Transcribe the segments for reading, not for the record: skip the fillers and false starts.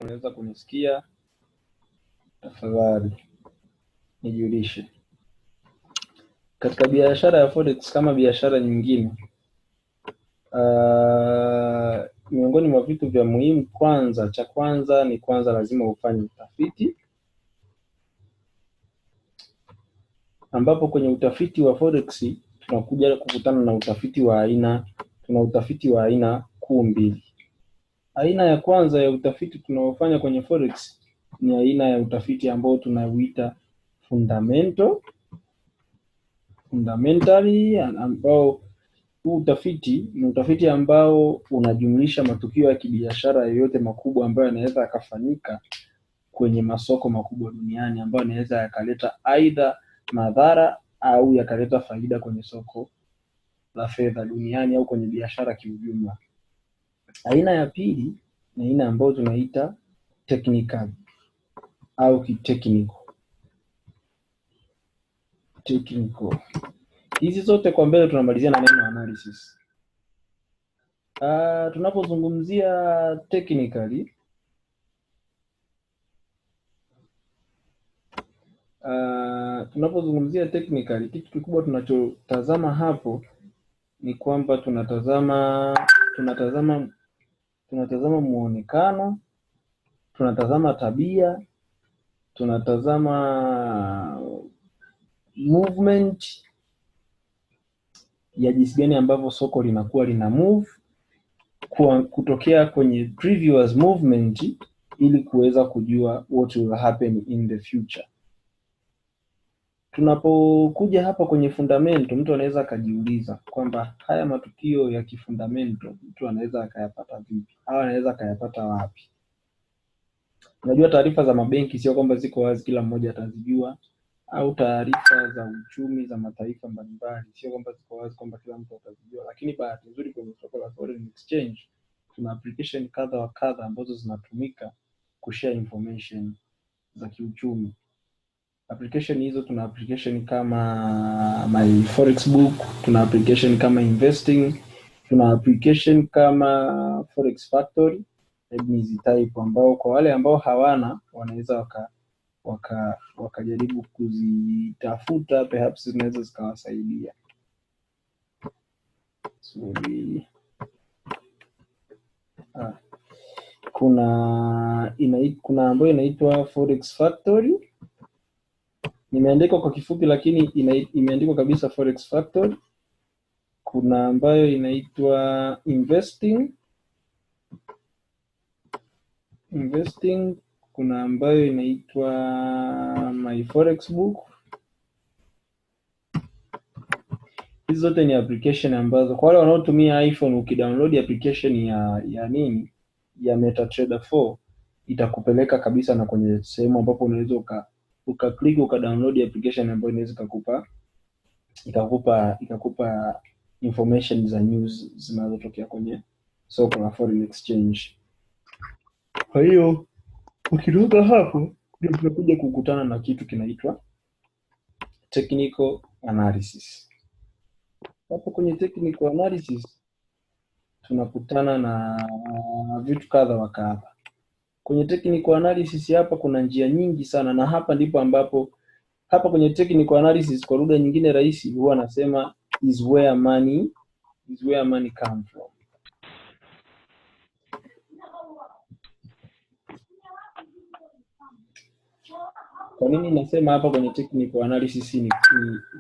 unaweza kunisikia, tafadhali nijulishe. Katika biashara ya forex kama biashara nyingine, miongoni mwa vitu vya muhimu cha kwanza ni lazima ufanye utafiti, ambapo kwenye utafiti wa forex tunakuja kukutana na utafiti wa aina kuu mbili. Aina ya kwanza ya utafiti tunaofanya kwenye forex ni aina ya utafiti ambao tunauita fundamentally, ambao huu utafiti ni utafiti ambao unajumlisha matukio ya kibiashara yoyote makubwa ambayo yanaweza yakafanyika kwenye masoko makubwa duniani, ambayo yanaweza yakaleta aidha madhara au yakaleta faida kwenye soko la fedha duniani au kwenye biashara kiujumla. Aina ya pili ni aina ambayo tunaita technical au technical. Hizi zote kwa mbele tunamalizia na neno analysis. Tunapozungumzia technically, kitu kikubwa tunachotazama hapo ni kwamba tunatazama muonekano, tunatazama tabia, tunatazama movement ya jinsi gani ambavyo soko linakuwa lina move kutokea kwenye previous movement, ili kuweza kujua what will happen in the future. Tunapokuja hapa kwenye fundamental, mtu anaweza akajiuliza kwamba haya matukio ya kifundamental mtu anaweza akayapata vipi au anaweza akayapata wapi? Unajua, taarifa za mabenki sio kwamba ziko wazi kila mmoja atazijua, au taarifa za uchumi za mataifa mbalimbali sio kwamba ziko wazi kwamba kila mtu atazijua. Lakini bahati nzuri kwenye soko la foreign exchange tuna application kadha wa kadha ambazo zinatumika kushare information za kiuchumi. Application hizo, tuna application kama My Forex Book, tuna application kama Investing, tuna application kama Forex Factory. Hizi type ambao kwa wale ambao hawana wanaweza wakajaribu kuzitafuta, perhaps zinaweza zikawasaidia. Kuna ambayo inaitwa Forex Factory, nimeandika kwa kifupi lakini imeandikwa kabisa Forex Factory. Kuna ambayo inaitwa Investing, kuna ambayo inaitwa My Forex Book. Hizi zote ni application ambazo kwa wale wanaotumia iPhone, ukidownload application ya MetaTrader 4 itakupeleka kabisa na kwenye sehemu ambapo unaweza ukaklik ukadownload application ambayo inaweza ikakupa information za news zinazotokea kwenye soko la foreign exchange. Kwa hiyo ukitoka hapo ndio tunakuja kukutana na kitu kinaitwa technical analysis. Hapo kwenye technical analysis tunakutana na vitu kadha wa kadha. Kwenye technical analysis hapa kuna njia nyingi sana, na hapa ndipo ambapo kwenye technical analysis kwa lugha nyingine rahisi huwa anasema is where money come from. Kwa nini nasema hapa kwenye technical analysis ni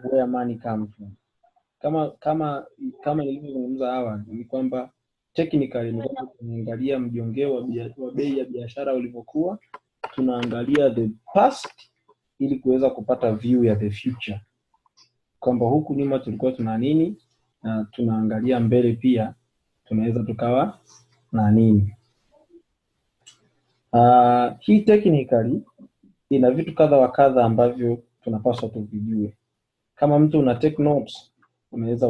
where money come from? Kama nilivyozungumza awali ni kwamba technically ni kwamba tunaangalia mjongeo wa bei ya biashara ulivyokuwa, tunaangalia the past ili kuweza kupata view ya the future, kwamba huku nyuma tulikuwa tuna nini, na tunaangalia mbele pia tunaweza tukawa na nini. Hii technically ina vitu kadha wa kadha ambavyo tunapaswa tuvijue. Kama mtu una take notes, unaweza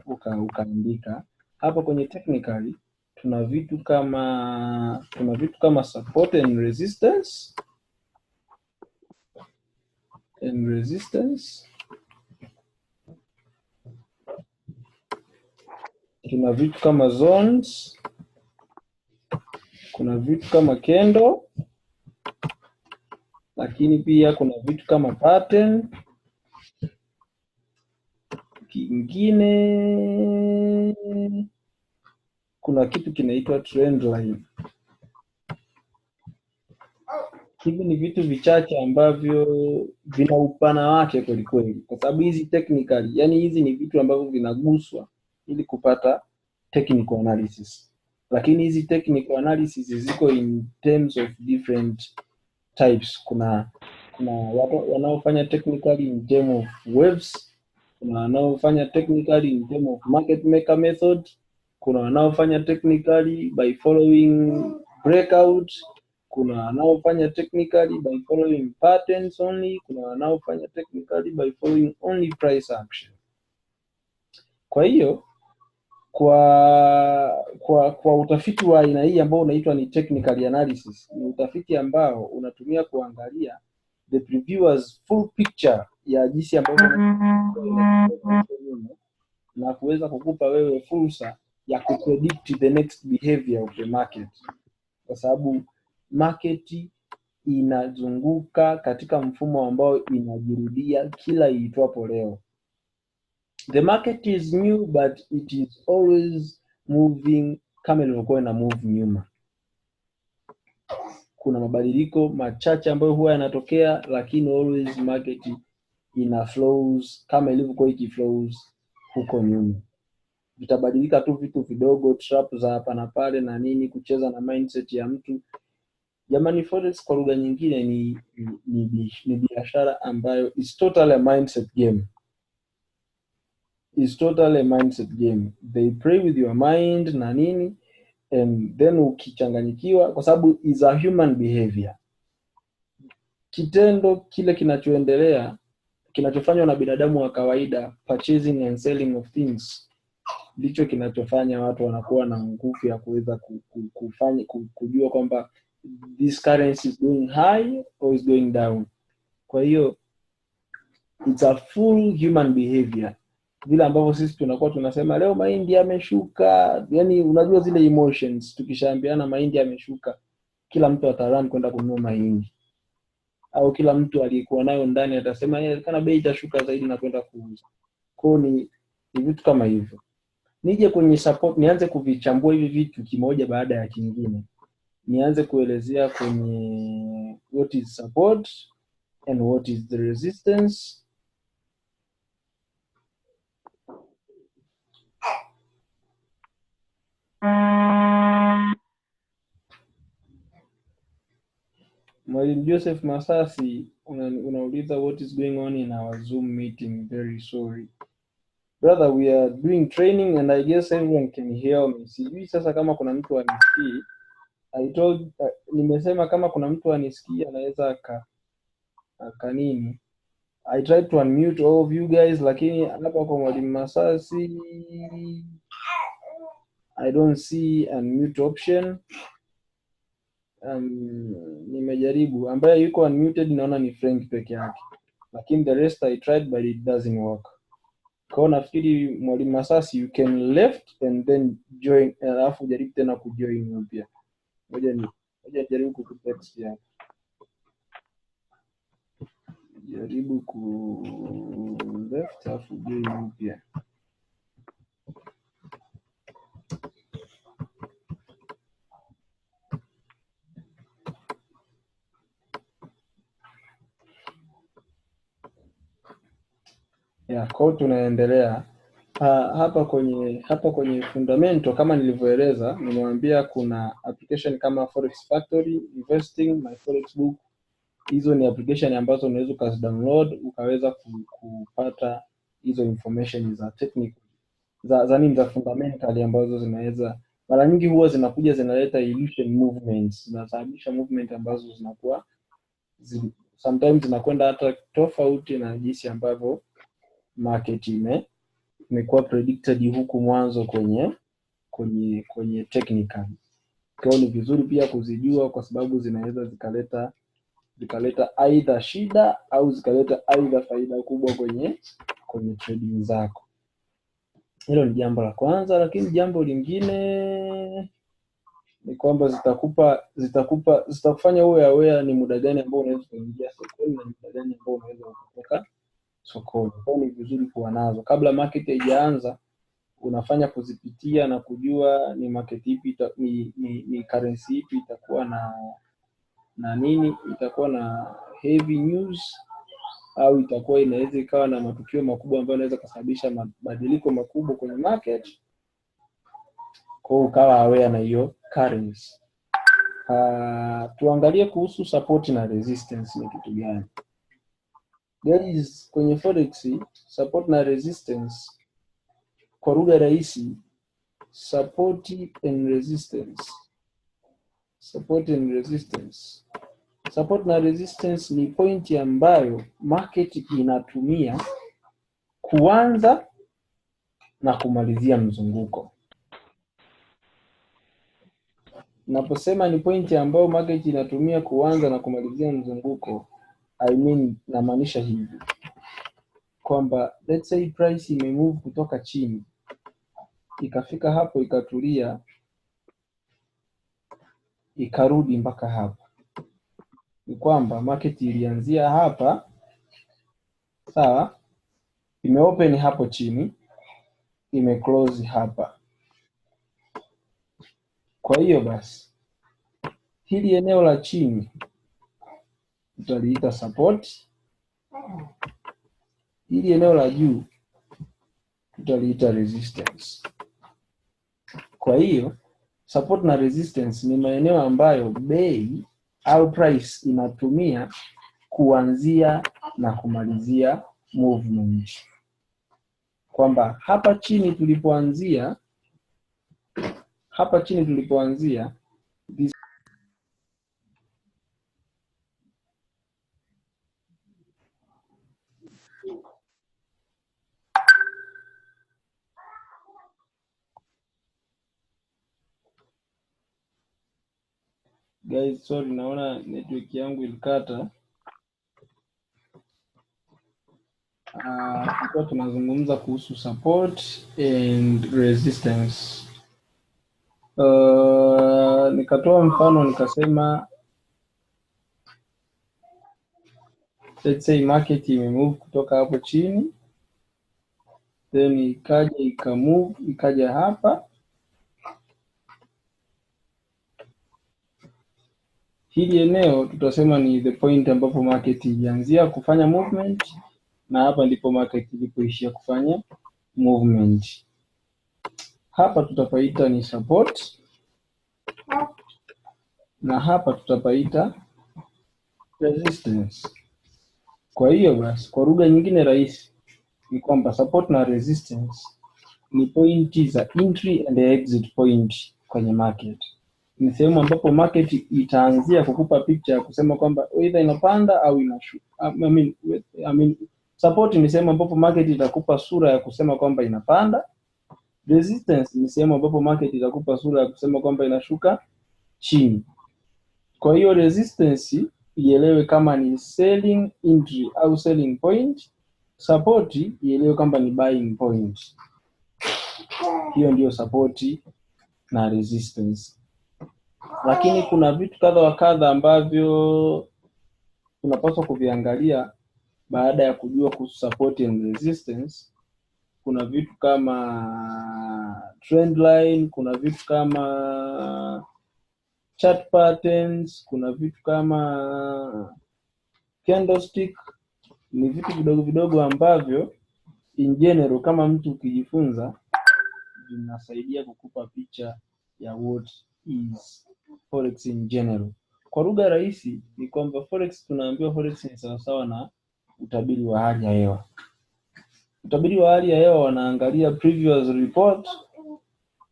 ukaandika. Hapa kwenye technically tuna vitu kama support and resistance. Tuna vitu kama zones, kuna vitu kama candle, lakini pia kuna vitu kama pattern. Kingine kuna kitu kinaitwa trend line. Hivi ni vitu vichache ambavyo vina upana wake kweli kweli, kwa sababu hizi technically, yani hizi ni vitu ambavyo vinaguswa ili kupata technical analysis, lakini hizi technical analysis ziko in terms of different types. Kuna watu wanaofanya technically in terms of waves, kuna wanaofanya technically in terms of market maker method, kuna wanaofanya technically by following breakout, kuna wanaofanya technically by following patterns only, kuna wanaofanya technically by following only price action. Kwa hiyo kwa utafiti wa aina hii ambao unaitwa ni technical analysis, ni utafiti ambao unatumia kuangalia the previewers full picture ya jinsi ambavyo na kuweza kukupa wewe fursa ya kupredict the next behavior of the market, kwa sababu market inazunguka katika mfumo ambao inajirudia kila iitwapo leo. The market is new but it is always moving kama ilivyokuwa ina move nyuma. Kuna mabadiliko machache ambayo huwa yanatokea, lakini always market ina flows kama ilivyokuwa ikiflows huko nyuma. Vitabadilika tu vitu vidogo, trap za hapa na pale na nini, kucheza na mindset ya mtu. Jamani, forex kwa lugha nyingine ni biashara ambayo is totally a mindset game. Is totally a mindset game. They play with your mind na nini, and then ukichanganyikiwa, kwa sababu is a human behavior. Kitendo kile kinachoendelea, kinachofanywa na binadamu wa kawaida, purchasing and selling of things, ndicho kinachofanya watu wanakuwa na nguvu ya kuweza kujua kwamba this currency is going high or is going down. Kwa hiyo it's a full human behavior. Vile ambavyo sisi tunakuwa tunasema leo mahindi yameshuka, yani unajua zile emotions, tukishaambiana mahindi yameshuka, kila mtu atarani kwenda kununua mahindi, au kila mtu aliyekuwa nayo ndani atasema kana bei itashuka zaidi na kwenda kuuza. Kwa ni vitu kama hivyo. Nije kwenye support, nianze kuvichambua hivi vitu kimoja baada ya kingine. Nianze kuelezea kwenye what is support and what is the resistance. Mwalimu Joseph Masasi unauliza what is going on in our Zoom meeting. Very sorry brother, we are doing training and I guess everyone can hear me. Sijui sasa kama kuna mtu anisikii. Nimesema kama kuna mtu anisikii anaweza nini. I tried to unmute all of you guys, lakini hapa kwa Mwalimu Masasi I don't see unmute option. Nimejaribu, ambaye yuko unmuted naona ni Frank peke yake, lakini the rest I tried but it doesn't work. Kwa nafikiri Mwalimu Masasi you can left and then join, alafu jaribu tena kujoin upya. Ngoja jaribu kukutext hapa. Jaribu ku left alafu join upya. Kwa tunaendelea hapa kwenye fundamental. Kama nilivyoeleza, nimewambia kuna application kama Forex Factory, Investing, My Forex Book. Hizo ni application ambazo unaweza ukazidownload ukaweza kupata hizo information za technical za fundamental ambazo zinaweza, mara nyingi huwa zinakuja zinaleta illusion movements, zinasababisha movement ambazo zinakuwa sometimes zinakwenda hata tofauti na jinsi ambavyo market imekuwa predicted huku mwanzo kwenye technical. Kwa hiyo ni vizuri pia kuzijua, kwa sababu zinaweza zikaleta aidha shida au zikaleta aidha faida kubwa kwenye trading zako. Hilo ni jambo la kwanza. Lakini jambo lingine ni kwamba zitakufanya uwe aware ni muda gani ambao unaweza kuingia sokoni na muda gani ambao unaweza kutoka sokoni. Kwa ni vizuri kuwa nazo kabla market haijaanza, unafanya kuzipitia na kujua ni market ipi ni currency ipi itakuwa na nini, itakuwa na heavy news au itakuwa inaweza ikawa na matukio makubwa ambayo yanaweza kusababisha mabadiliko makubwa kwenye market. Kwa ukawa aware na hiyo currency. Tuangalie kuhusu support na resistance ni kitu gani. Guys, kwenye forex support na resistance kwa lugha rahisi, support and resistance. Support na resistance ni pointi ambayo market inatumia kuanza na kumalizia mzunguko. Naposema ni pointi ambayo market inatumia kuanza na kumalizia mzunguko, namaanisha hivi kwamba let's say price imemove kutoka chini ikafika hapo ikatulia ikarudi mpaka hapa, ni kwamba market ilianzia hapa, sawa, imeopen hapo chini, imeclose hapa. Kwa hiyo basi hili eneo la chini tutaliita support, hili eneo la juu tutaliita resistance. Kwa hiyo support na resistance ni maeneo ambayo bei au price inatumia kuanzia na kumalizia movement. Kwamba hapa chini tulipoanzia guys, sorry, naona network yangu ilikata. Tulikuwa tunazungumza kuhusu support and resistance. Nikatoa mfano nikasema let's say market imemove kutoka hapo chini, then ikaja ikamove ikaja hapa. Hili eneo tutasema ni the point ambapo market ilianzia kufanya movement, na hapa ndipo market ilipoishia kufanya movement. Hapa tutapaita ni support na hapa tutapaita resistance. Kwa hiyo basi kwa lugha nyingine rahisi ni kwamba support na resistance ni pointi za entry and exit point kwenye market. Ni sehemu ambapo market itaanzia kukupa picture ya kusema kwamba either inapanda au inashuka. Support ni sehemu ambapo market itakupa sura ya kusema kwamba inapanda. Resistance ni sehemu ambapo market itakupa sura ya kusema kwamba inashuka chini. Kwa hiyo resistance ielewe kama ni selling entry au selling point, support ielewe kama ni buying point. Hiyo ndio support na resistance. Lakini kuna vitu kadha wa kadha ambavyo tunapaswa kuviangalia baada ya kujua kuhusu support and resistance. Kuna vitu kama trend line, kuna vitu kama chart patterns, kuna vitu kama candlestick. Ni vitu vidogo vidogo ambavyo in general kama mtu ukijifunza vinasaidia kukupa picha ya what is forex in general. Kwa lugha rahisi ni kwamba forex, tunaambiwa forex ni sawasawa na utabiri wa hali ya hewa. Utabiri wa hali ya hewa wanaangalia previous report,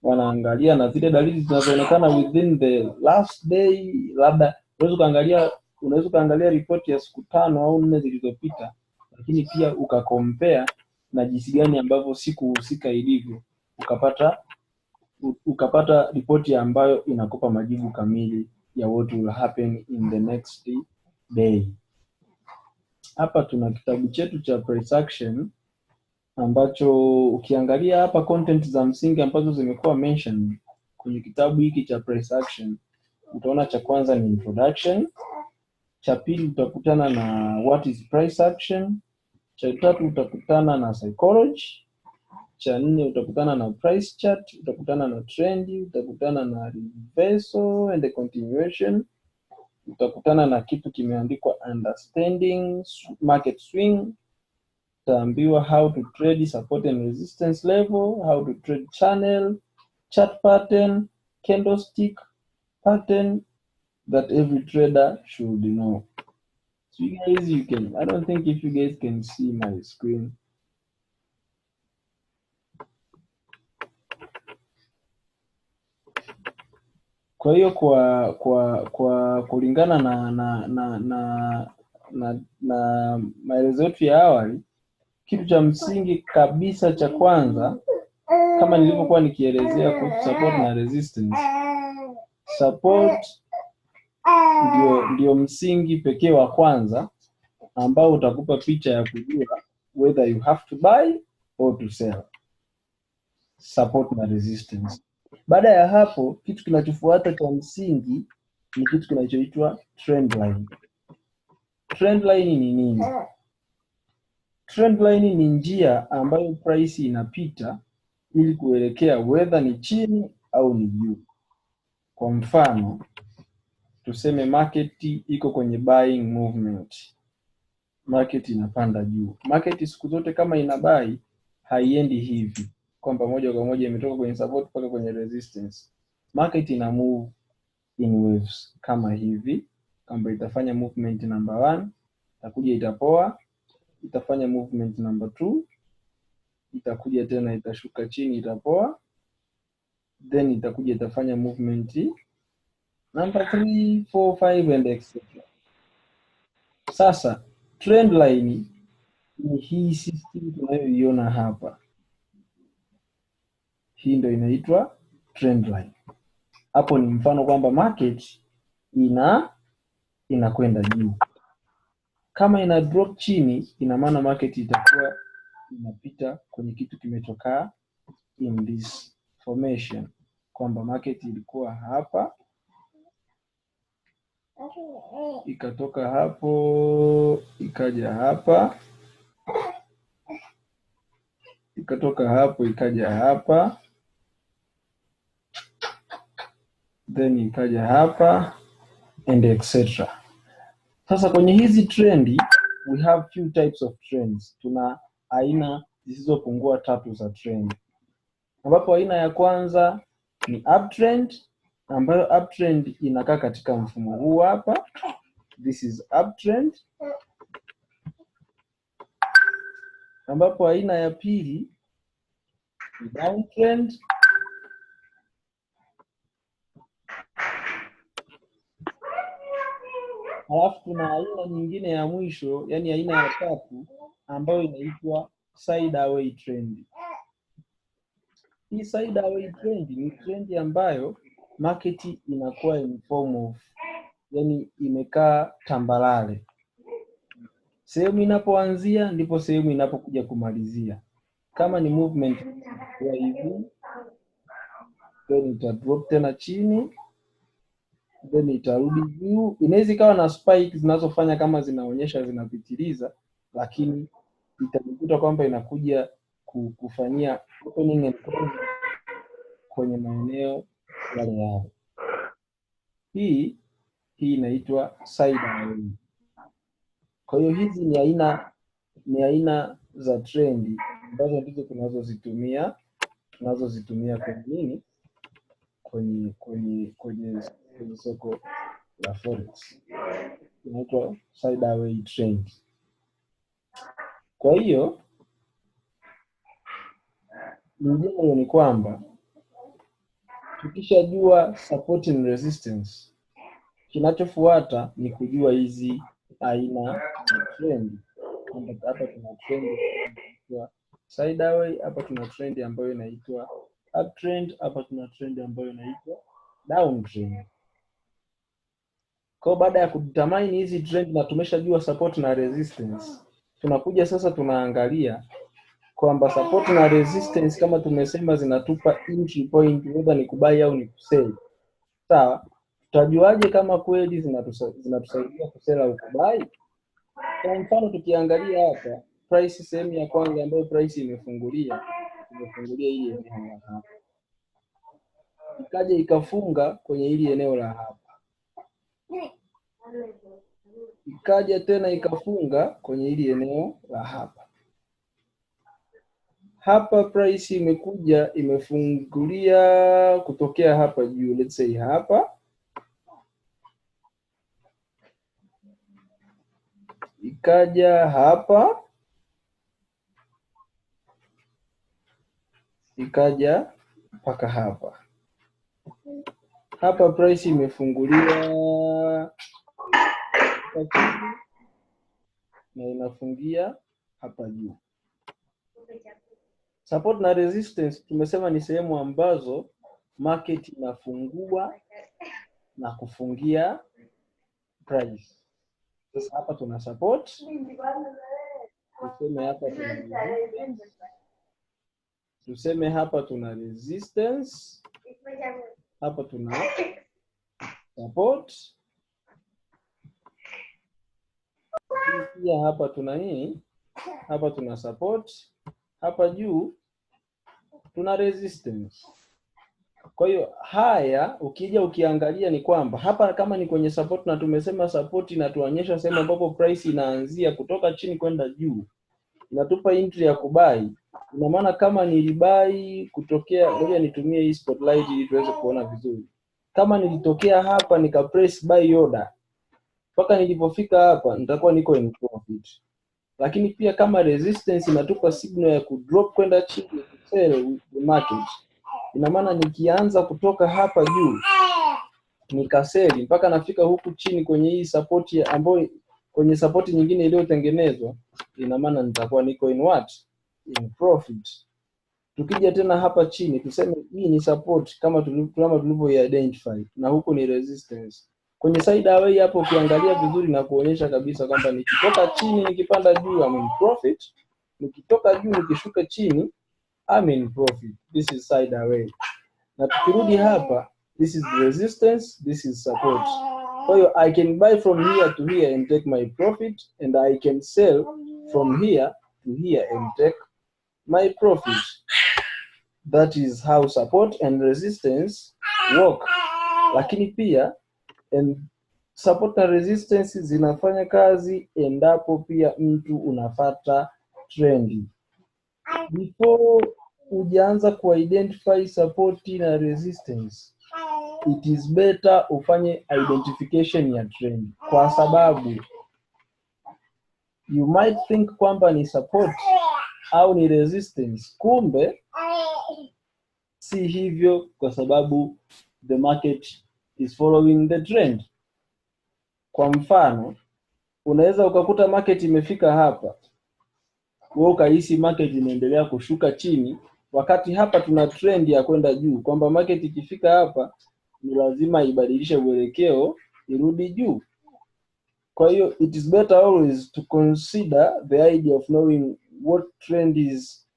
wanaangalia na zile dalili zinazoonekana within the last day. Labda unaweza kuangalia report ya siku 5 au 4 zilizopita, lakini pia ukacompare na jinsi gani ambavyo siku husika ilivyo, ukapata ripoti ambayo inakupa majibu kamili ya what will happen in the next day. Hapa tuna kitabu chetu cha price action ambacho ukiangalia hapa content za msingi ambazo zimekuwa mentioned kwenye kitabu hiki cha price action, utaona cha kwanza ni introduction, cha pili utakutana na what is price action, cha tatu utakutana na psychology, cha nne utakutana na price chart, utakutana na trend, utakutana na reversal and the continuation, utakutana na kitu kimeandikwa understanding market swing, utaambiwa how to trade support and resistance level, how to trade channel, chart pattern, candlestick pattern that every trader should know. So you guys, I don't think if you guys can see my screen. Kwa hiyo kwa kulingana na maelezo yetu ya awali, kitu cha msingi kabisa cha kwanza, kama nilivyokuwa nikielezea kuhusu support na resistance, support ndio msingi pekee wa kwanza ambao utakupa picha ya kujua whether you have to buy or to sell. Support na resistance. Baada ya hapo, kitu kinachofuata cha msingi ni kitu kinachoitwa trend line. Trend line ni nini? Trend line ni njia ambayo price inapita ili kuelekea whether ni chini au ni juu. Kwa mfano, tuseme market iko kwenye buying movement. Market inapanda juu. Market siku zote kama ina buy haiendi hivi kwamba moja kwa moja imetoka kwenye support mpaka kwenye resistance. Market ina move in waves kama hivi, kwamba itafanya movement number 1, itakuja itapoa, itafanya movement number 2, itakuja tena itashuka chini itapoa, then itakuja itafanya movement number 3, 4, 5 and etc. Sasa trend line ni hii system tunayoiona hapa. Hii ndio inaitwa trend line. Hapo ni mfano kwamba market inakwenda juu. Kama ina drop chini, ina maana market itakuwa inapita kwenye kitu kimetoka in this formation, kwamba market ilikuwa hapa, ikatoka hapo ikaja hapa, ikatoka hapo ikaja hapa, then ikaja hapa and etc. Sasa kwenye hizi trendi we have few types of trends. Tuna aina zisizopungua 3 za trend, ambapo aina ya kwanza ni uptrend, ambayo uptrend inakaa katika mfumo huu hapa. This is uptrend. Ambapo aina ya pili ni downtrend. Halafu tuna aina nyingine ya mwisho, yani aina ya tatu, ambayo inaitwa sideaway trend. Hii sideaway trend ni trend ambayo market inakuwa in form of, yani imekaa tambalale. Sehemu inapoanzia ndipo sehemu inapokuja kumalizia. Kama ni movement ya hivi, then ita drop tena chini, then itarudi juu. Inaweza ikawa na spike zinazofanya kama zinaonyesha zinapitiliza, lakini itajikuta kwamba inakuja kufanyia opening and closing kwenye maeneo yale yale. Hii inaitwa sideaway. Kwa hiyo hizi ni aina za trendi ambazo ndizo tunazozitumia kwenye nini, kwenye soko la forex. Inaitwa sideaway trend. Kwa hiyo mjadala ni kwamba tukishajua support and resistance, kinachofuata ni kujua hizi aina ya trend. Hapa tuna trend inaitwa sideaway, hapa tuna trend ambayo inaitwa uptrend, hapa tuna trend ambayo inaitwa downtrend. Kwa baada ya kudetermine hizi trend na tumeshajua support na resistance, tunakuja sasa tunaangalia kwamba support na resistance kama tumesema zinatupa entry point whether ni kubuy au ni kusell. Sawa? Tutajuaje kama kweli zinatusaidia kusell au kubuy? Kwa mfano tukiangalia hapa price sehemu ya kwanza ambayo price imefungulia hii eneo hapa. Ikaja ikafunga kwenye hili eneo la hapa. Ikaja tena ikafunga kwenye hili eneo la hapa. Hapa price imekuja imefungulia kutokea hapa juu, let's say hapa. Ikaja hapa. Ikaja mpaka hapa. Hapa price imefungulia na inafungia hapa juu. Support na resistance tumesema ni sehemu ambazo market inafungua na kufungia price. Sasa hapa tuna support. Tuseme hapa tuna resistance. Hapa tuna support. Pia hapa tuna nini? Hapa tuna support. Hapa juu tuna resistance. Kwa hiyo haya ukija ukiangalia ni kwamba hapa kama ni kwenye support na tumesema support inatuonyesha sehemu ambapo price inaanzia kutoka chini kwenda juu. Inatupa entry ya kubai. Ina maana kama nilibai kutokea, ngoja nitumie hii spotlight ili tuweze kuona vizuri. Kama nilitokea hapa nika press buy order mpaka nilipofika hapa nitakuwa niko in profit. Lakini pia kama resistance inatupa signal ya kudrop kwenda chini to sell the market. Ina maana nikianza kutoka hapa juu nikaseli mpaka nafika huku chini kwenye hii support ambayo kwenye support nyingine iliyotengenezwa, ina maana nitakuwa niko in what? In profit. Tukija tena hapa chini tuseme hii ni support kama tulivyo identify na huku ni resistance. Kwenye sideways hapo ukiangalia vizuri na kuonyesha kabisa kwamba nikitoka chini nikipanda juu I'm in profit, nikitoka juu nikishuka chini I'm in profit. This is sideways. Na tukirudi hapa, this is resistance, this is support. Kwa hiyo I can buy from here to here and take my profit, and I can sell from here to here and take my profit. That is how support and resistance work. Lakini pia support na resistance zinafanya kazi endapo pia mtu unafata trendi. Before ujaanza kuidentify support na resistance, it is better ufanye identification ya trend, kwa sababu you might think kwamba ni support au ni resistance, kumbe si hivyo, kwa sababu the market is following the trend. Kwa mfano, unaweza ukakuta market imefika hapa, wewe ukahisi market inaendelea kushuka chini, wakati hapa tuna trend ya kwenda juu, kwamba market ikifika hapa ni lazima ibadilishe uelekeo irudi juu. Kwa hiyo it is better always to consider the idea of knowing what trend is,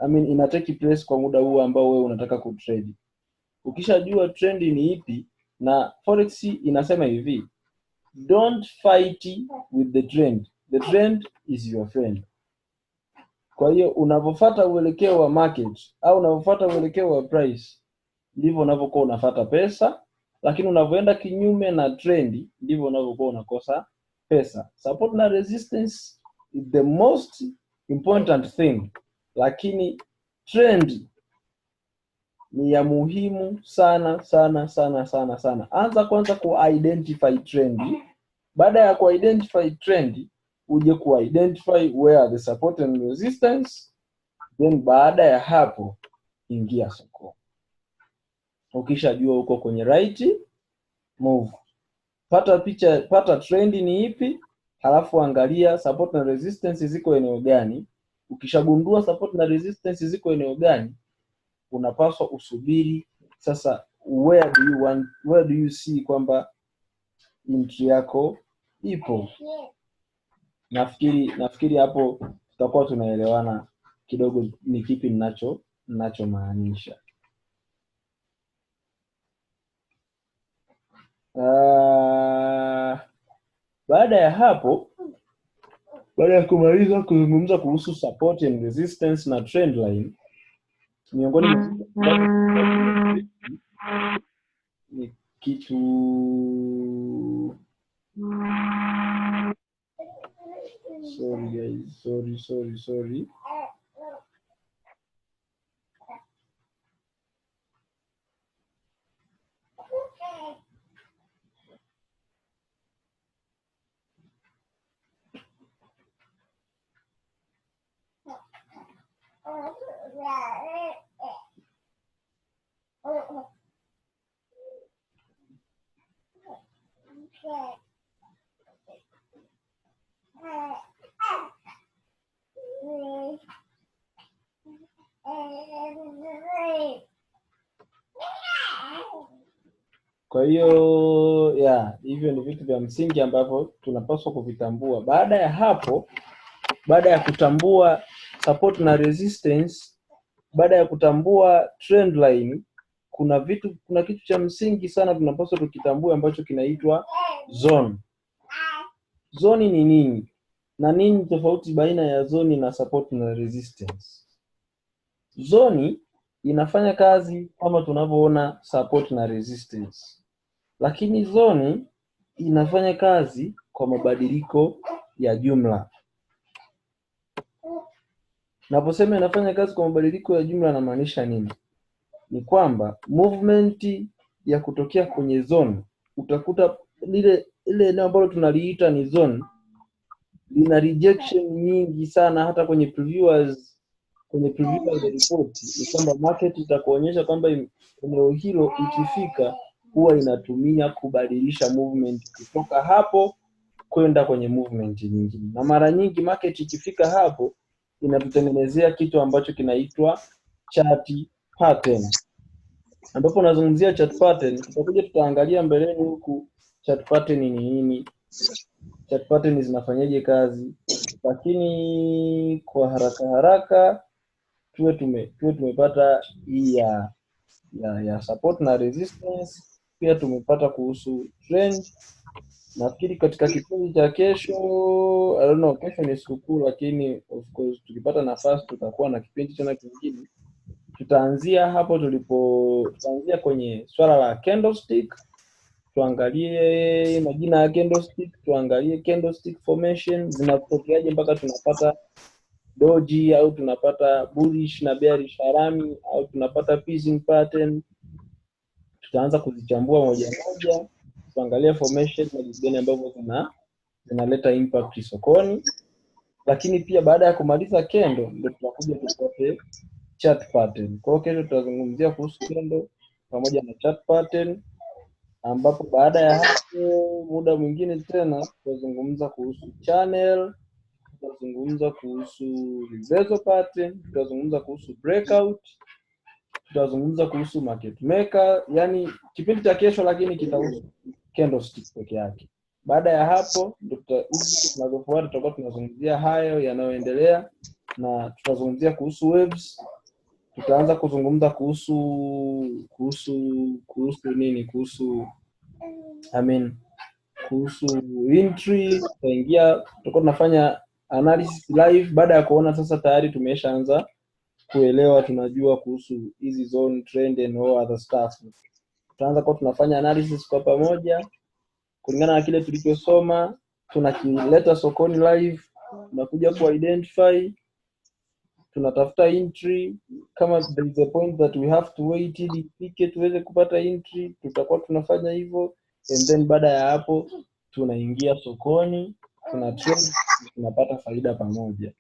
ina take place kwa muda huu ambao wewe unataka kutrade. Ukishajua trend ni ipi, na forex inasema hivi, don't fight with the trend. The trend is your friend. Kwa hiyo unapofuata uelekeo wa market au unapofuata uelekeo wa price, ndivyo unavyokuwa unafuata pesa, lakini unapoenda kinyume na trend ndivyo unavyokuwa unakosa pesa. Support na resistance is the most important thing, lakini trend ni ya muhimu sana sana sana sana sana. Anza kwanza ku-identify trend. Baada ya ku-identify trend, uje ku-identify where the support and resistance, then baada ya hapo ingia soko. Ukishajua uko kwenye right move, pata trend ni ipi, halafu angalia support na resistance ziko eneo gani. Ukishagundua support na resistance ziko eneo gani, unapaswa usubiri sasa where do you see kwamba entry yako ipo. Nafikiri hapo tutakuwa tunaelewana kidogo ni kipi ninachomaanisha. Baada ya hapo, baada ya kumaliza kuzungumza kuhusu support and resistance na trend line, miongoni mwa ni kitu sorry guys, sorry. Kwa hiyo hivyo ni vitu vya msingi ambavyo tunapaswa kuvitambua. Baada ya hapo, baada ya kutambua support na resistance, baada ya kutambua trend line, kuna kitu cha msingi sana tunapaswa tukitambue ambacho kinaitwa zone. Zone ni nini? Na nini tofauti baina ya zone na support na resistance? Zone inafanya kazi kama tunavyoona support na resistance. Lakini zone inafanya kazi kwa mabadiliko ya jumla. Naposema inafanya kazi kwa mabadiliko ya jumla namaanisha nini? Ni kwamba movement ya kutokea kwenye zone, utakuta ile eneo ambalo tunaliita ni zone lina rejection nyingi sana. Hata kwenye previewers report ni kwamba market itakuonyesha kwamba eneo hilo ikifika huwa inatumia kubadilisha movement kutoka hapo kwenda kwenye movement nyingine. Na mara nyingi market ikifika hapo inatutengenezea kitu ambacho kinaitwa chart pattern. Ambapo nazungumzia chart pattern, tutakuja tutaangalia mbeleni huku chart pattern ni nini, chart pattern zinafanyaje kazi, lakini kwa haraka tuwe tumepata hii ya support na resistance. Pia tumepata kuhusu trend. Nafikiri katika kipindi cha kesho, I don't know, kesho ni sikukuu, lakini of course tukipata nafasi tutakuwa na kipindi tena kingine. Tutaanzia hapo tutaanzia kwenye swala la candlestick, tuangalie majina ya candlestick, tuangalie candlestick formation zinatokeaje mpaka tunapata doji au tunapata bullish na bearish harami au tunapata piercing pattern. Tutaanza kuzichambua moja moja, tuangalie formation na jinsi gani ambavyo zinaleta impact sokoni. Lakini pia baada ya kumaliza candle ndio tunakuja tupate chart pattern. Kwa hiyo kesho tutazungumzia kuhusu candle pamoja na chart pattern, ambapo baada ya hapo muda mwingine tena tutazungumza kuhusu channel, tutazungumza kuhusu reversal pattern, tutazungumza kuhusu breakout, tutazungumza kuhusu market maker. Yani kipindi cha kesho lakini kitahusu candlestick peke yake. Baada ya hapo ndio tunazofuata tutakuwa tunazungumzia hayo yanayoendelea, na tutazungumzia kuhusu waves. Tutaanza kuzungumza kuhusu entry. Tutakuwa tunafanya analysis live baada ya kuona sasa tayari tumeshaanza kuelewa, tunajua kuhusu hizi zone, trend and all other stuff. Tutaanza kwa tunafanya analysis kwa pamoja kulingana na kile tulichosoma, tunakileta sokoni live, tunakuja ku identify, tunatafuta entry. Kama there is a point that we have to wait ili ifike tuweze kupata entry, tutakuwa tunafanya hivyo, and then baada ya hapo tunaingia sokoni, tuna trade, tunapata faida pamoja.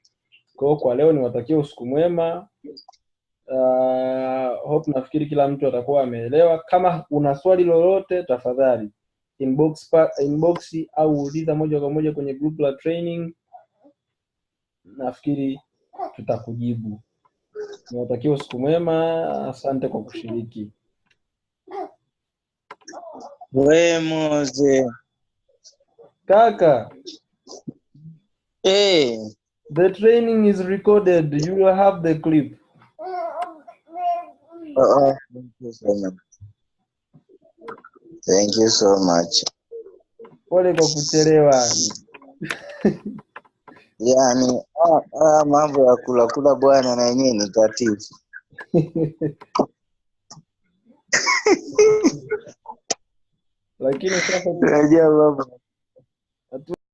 Kwa leo niwatakie usiku mwema. Hope nafikiri kila mtu atakuwa ameelewa. Kama una swali lolote tafadhali inbox au uliza moja kwa moja kwenye group la training, nafikiri tutakujibu. Niwatakie usiku mwema, asante kwa kushiriki. Moze Kaka. Eh. The training is recorded. You will have the clip. Thank you so much. Thank you so much. Pole kwa kuchelewa. Yaani mambo ya kula bwana na yenyewe ni tatizo. Lakini sasa Unajua baba.